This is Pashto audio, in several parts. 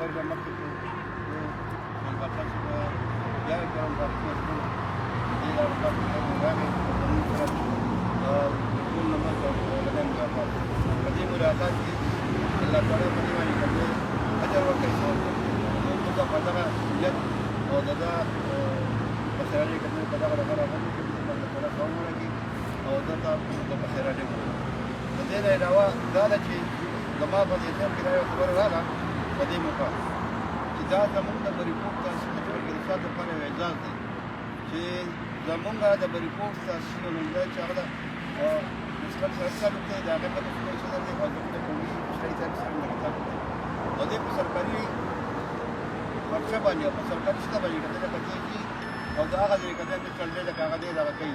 خبر به مخکې کړو منبخه شوه بیا یې کوم راپور شو دې راپور راغی زموږ سره ټول نماز او لګن ملاقات په دې ملاقات کې الله تعالی په دې باندې کوي اجر ورکړي څو موږ په دغه نیت او دغه بصیرانه کوي په دغه لپاره باندې چې الله تعالی قوم ورکړي او دغه د بصیرانه کوي د دې نه علاوه دا ده چې زما په دې ټیم کې یو خبر راغله په دې موقع چې دا زموږ د بریپورټ تاسیس کې د شاته لپاره یو اعزاز دی چې زموږ د بریپورټ تاسیس نومځي چې هغه مسکل سره ته دا هغه په څه چې د حضرت کومي شریعت سره مرتبط دی او دې په سرکاري پرچه باندې په سرکاري شته باندې کده کېږي او دا هغه دې کده چې چلې دا هغه دې دا کوي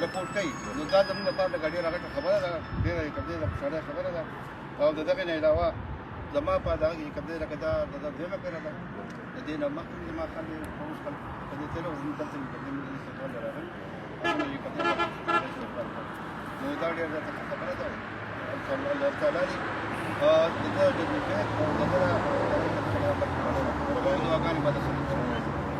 رپورټ کوي نو دا زموږ لپاره د غاډي راغټه خبره ده ډېره کده د خوشاله خبره ده او دغه نه علاوه زما په دغه کده راکدا د دغه پیره ده د دې نه مخکې زما خلک اوس خلک کده ته نو دلته کده موږ څه کول راغلی او یې کده نو دا ډېره خبره ده الله تعالی دې دغه د دې او دغه د دغه په اړه د دغه د دغه د دغه د دغه د دغه د دغه